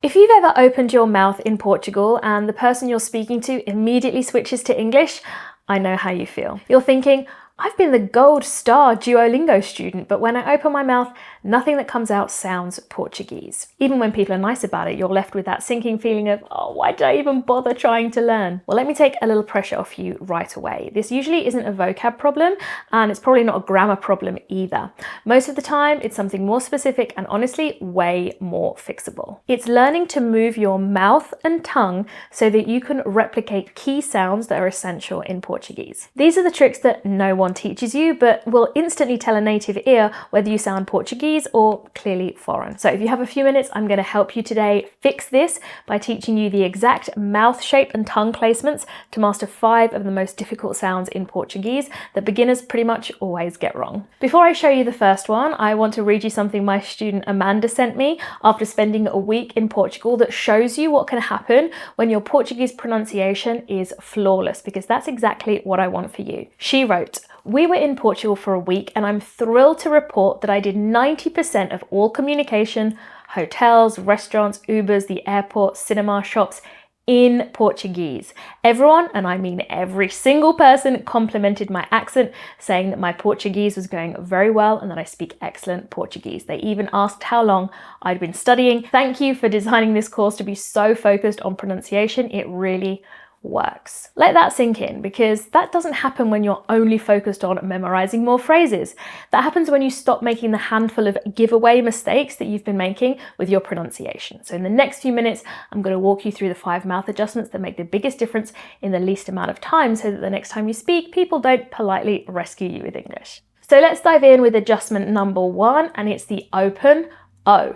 If you've ever opened your mouth in Portugal and the person you're speaking to immediately switches to English, I know how you feel. You're thinking, I've been the gold star Duolingo student, but when I open my mouth, nothing that comes out sounds Portuguese. Even when people are nice about it, you're left with that sinking feeling of, oh, why did I even bother trying to learn? Well, let me take a little pressure off you right away. This usually isn't a vocab problem, and it's probably not a grammar problem either. Most of the time, it's something more specific and honestly, way more fixable. It's learning to move your mouth and tongue so that you can replicate key sounds that are essential in Portuguese. These are the tricks that no one teaches you, but will instantly tell a native ear whether you sound Portuguese or clearly foreign. So if you have a few minutes, I'm going to help you today fix this by teaching you the exact mouth shape and tongue placements to master 5 of the most difficult sounds in Portuguese that beginners pretty much always get wrong. Before I show you the first one, I want to read you something my student Amanda sent me after spending a week in Portugal that shows you what can happen when your Portuguese pronunciation is flawless, because that's exactly what I want for you. She wrote, "We were in Portugal for a week and I'm thrilled to report that I did 90% of all communication, hotels, restaurants, Ubers, the airport, cinema, shops in Portuguese. Everyone, and I mean every single person, complimented my accent, saying that my Portuguese was going very well and that I speak excellent Portuguese. They even asked how long I'd been studying. Thank you for designing this course to be so focused on pronunciation. It really works." Let that sink in, because that doesn't happen when you're only focused on memorizing more phrases. That happens when you stop making the handful of giveaway mistakes that you've been making with your pronunciation. So in the next few minutes, I'm going to walk you through the 5 mouth adjustments that make the biggest difference in the least amount of time, so that the next time you speak, people don't politely rescue you with English. So let's dive in with adjustment number 1, and it's the open O.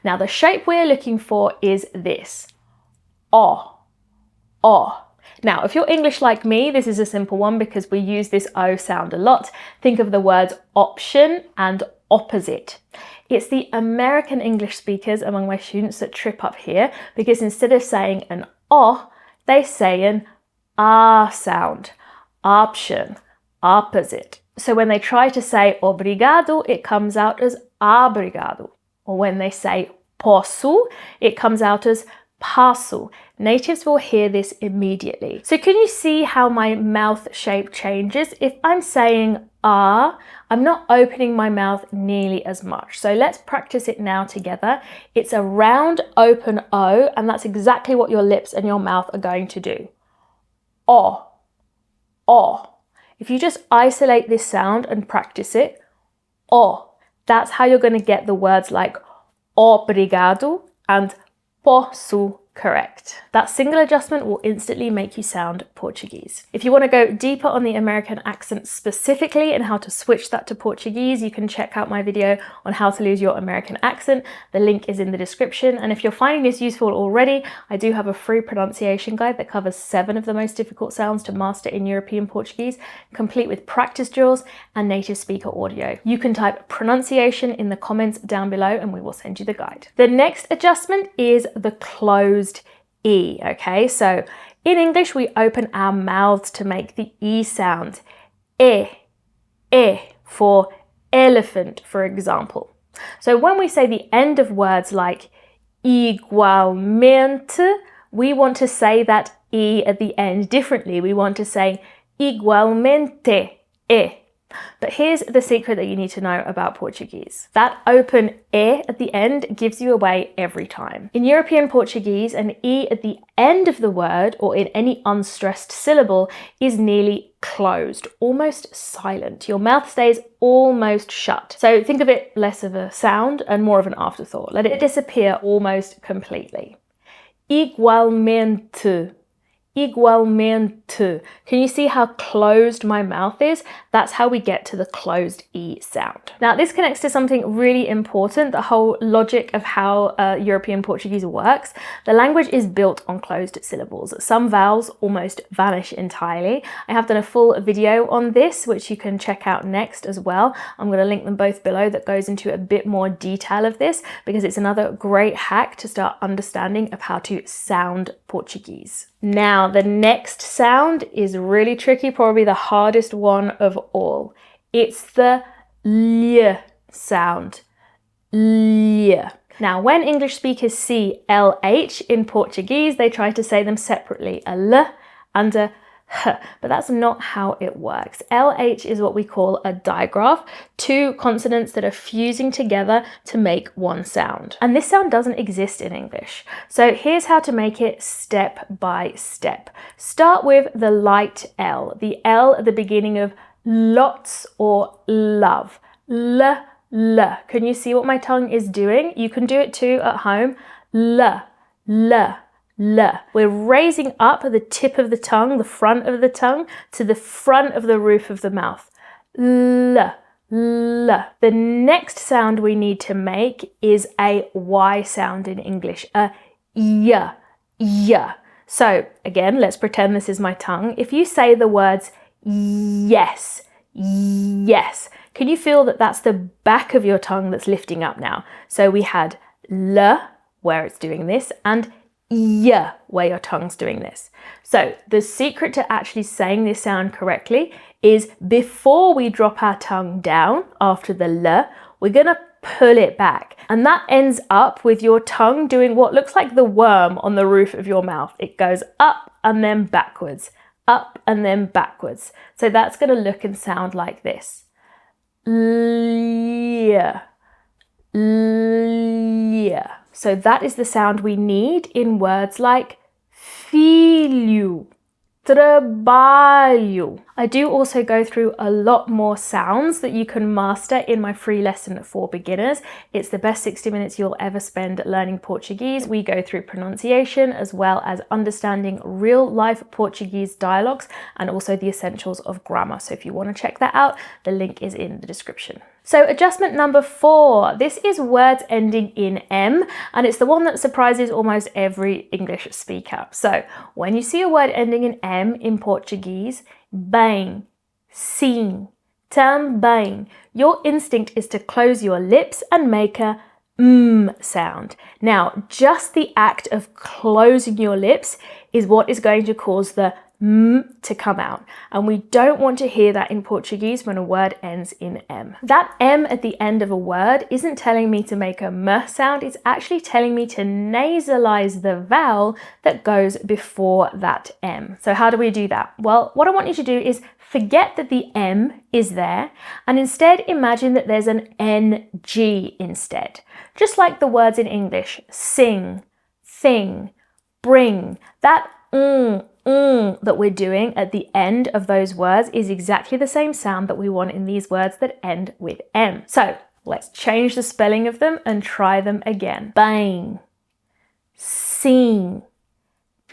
Now the shape we're looking for is this, O. O. Now, if you're English like me, this is a simple one because we use this O sound a lot. Think of the words option and opposite. It's the American English speakers among my students that trip up here, because instead of saying an O, they say an A sound. Option, opposite. So when they try to say obrigado, it comes out as obrigado. Or when they say posso, it comes out as passo. Natives will hear this immediately. So can you see how my mouth shape changes? If I'm saying ah, I'm not opening my mouth nearly as much. So let's practice it now together. It's a round open O, and that's exactly what your lips and your mouth are going to do. O, O. If you just isolate this sound and practice it, O, that's how you're going to get the words like obrigado and posso correct. That single adjustment will instantly make you sound Portuguese. If you want to go deeper on the American accent specifically and how to switch that to Portuguese, you can check out my video on how to lose your American accent. The link is in the description. And if you're finding this useful already, I do have a free pronunciation guide that covers 7 of the most difficult sounds to master in European Portuguese, complete with practice drills and native speaker audio. You can type pronunciation in the comments down below and we will send you the guide. The next adjustment is the closed E, okay? So in English, we open our mouths to make the E sound. E for elephant, for example. So when we say the end of words like igualmente, we want to say that E at the end differently. We want to say igualmente, e. But here's the secret that you need to know about Portuguese. That open E at the end gives you away every time. In European Portuguese, an E at the end of the word or in any unstressed syllable is nearly closed, almost silent. Your mouth stays almost shut. So think of it less of a sound and more of an afterthought. Let it disappear almost completely. Igualmente. Igualmente. Can you see how closed my mouth is? That's how we get to the closed E sound. Now this connects to something really important, the whole logic of how European Portuguese works. The language is built on closed syllables. Some vowels almost vanish entirely. I have done a full video on this, which you can check out next as well. I'm going to link them both below, that goes into a bit more detail of this, because it's another great hack to start understanding of how to sound Portuguese. Now, the next sound is really tricky, probably the hardest one of all. It's the L sound. L. Now, when English speakers see LH in Portuguese, they try to say them separately, a L and a H, but that's not how it works. LH is what we call a digraph, two consonants that are fusing together to make one sound. And this sound doesn't exist in English. So here's how to make it step by step. Start with the light L, the L at the beginning of lots or love. L, L. Can you see what my tongue is doing? You can do it too at home. L, L. L. We're raising up the tip of the tongue, the front of the tongue, to the front of the roof of the mouth. L, L. The next sound we need to make is a Y sound in English, a Y, Y. So again, let's pretend this is my tongue. If you say the words yes, yes, can you feel that that's the back of your tongue that's lifting up now? So we had L, where it's doing this, and Y, where your tongue's doing this. So the secret to actually saying this sound correctly is before we drop our tongue down after the L, we're gonna pull it back. And that ends up with your tongue doing what looks like the worm on the roof of your mouth. It goes up and then backwards, up and then backwards. So that's gonna look and sound like this. L, L. So that is the sound we need in words like filho, trabalho. I do also go through a lot more sounds that you can master in my free lesson for beginners. It's the best 60 minutes you'll ever spend learning Portuguese. We go through pronunciation as well as understanding real life Portuguese dialogues and also the essentials of grammar. So if you want to check that out, the link is in the description. So adjustment number 4, this is words ending in M, and it's the one that surprises almost every English speaker. So when you see a word ending in M in Portuguese, bem, sim, também, your instinct is to close your lips and make a sound. Now, just the act of closing your lips is what is going to cause the to come out, and we don't want to hear that in Portuguese when a word ends in M. That M at the end of a word isn't telling me to make a M sound, it's actually telling me to nasalize the vowel that goes before that M. So how do we do that? Well, what I want you to do is forget that the M is there and instead imagine that there's an NG instead. Just like the words in English, sing, thing, bring, that that we're doing at the end of those words is exactly the same sound that we want in these words that end with M. So let's change the spelling of them and try them again. Bem, sim,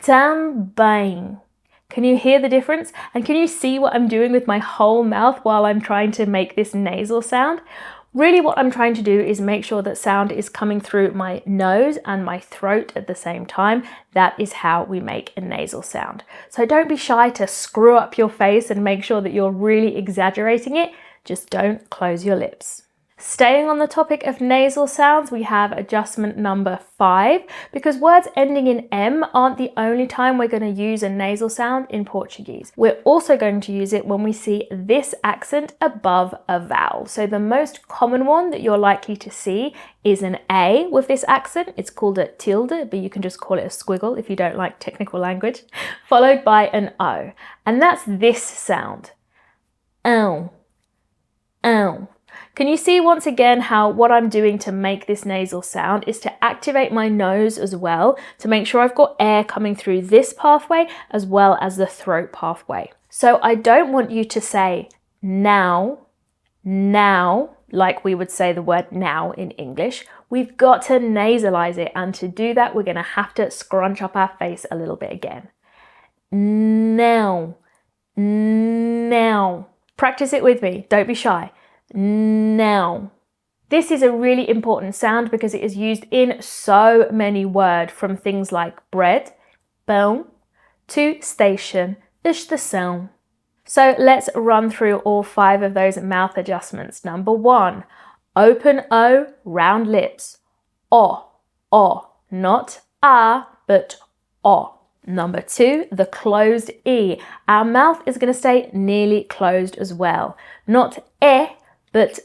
também. Can you hear the difference? And can you see what I'm doing with my whole mouth while I'm trying to make this nasal sound? Really what I'm trying to do is make sure that sound is coming through my nose and my throat at the same time. That is how we make a nasal sound. So don't be shy to screw up your face and make sure that you're really exaggerating it. Just don't close your lips. Staying on the topic of nasal sounds, we have adjustment number 5, because words ending in M aren't the only time we're going to use a nasal sound in Portuguese. We're also going to use it when we see this accent above a vowel. So the most common one that you're likely to see is an A with this accent. It's called a tilde, but you can just call it a squiggle if you don't like technical language, followed by an O. And that's this sound. Ow, ow. Can you see once again how what I'm doing to make this nasal sound is to activate my nose as well, to make sure I've got air coming through this pathway as well as the throat pathway. So I don't want you to say now, like we would say the word now in English. We've got to nasalize it, and to do that, we're going to have to scrunch up our face a little bit again. Now, now. Practice it with me, don't be shy. Now. This is a really important sound because it is used in so many words, from things like bread, pão, to station, estação. So let's run through all 5 of those mouth adjustments. Number 1, open O, round lips. O, not A, but O. Number 2, the closed E. Our mouth is going to stay nearly closed as well. Not E, but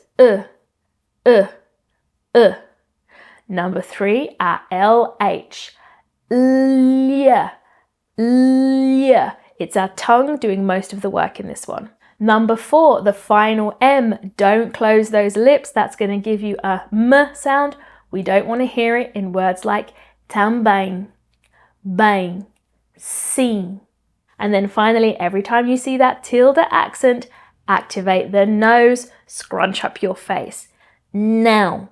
Number 3, a LH. L. It's our tongue doing most of the work in this one. Number 4, the final M. Don't close those lips. That's going to give you a M sound. We don't want to hear it in words like também, bem, sim. And then finally, every time you see that tilde accent, activate the nose, scrunch up your face. Now.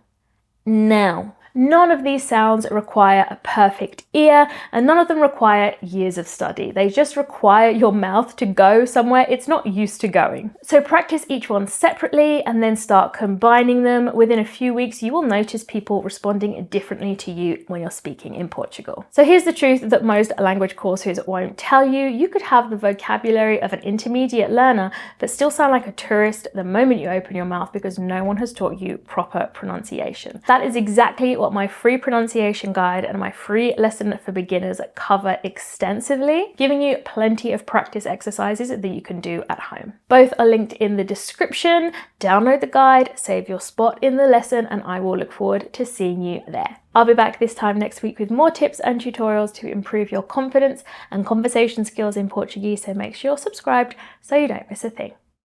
None of these sounds require a perfect ear, and none of them require years of study. They just require your mouth to go somewhere it's not used to going. So practice each one separately and then start combining them. Within a few weeks, you will notice people responding differently to you when you're speaking in Portugal. So here's the truth that most language courses won't tell you. You could have the vocabulary of an intermediate learner, but still sound like a tourist the moment you open your mouth because no one has taught you proper pronunciation. That is exactly what my free pronunciation guide and my free lesson for beginners cover extensively, giving you plenty of practice exercises that you can do at home. Both are linked in the description. Download the guide, save your spot in the lesson, and I will look forward to seeing you there. I'll be back this time next week with more tips and tutorials to improve your confidence and conversation skills in Portuguese, so make sure you're subscribed so you don't miss a thing.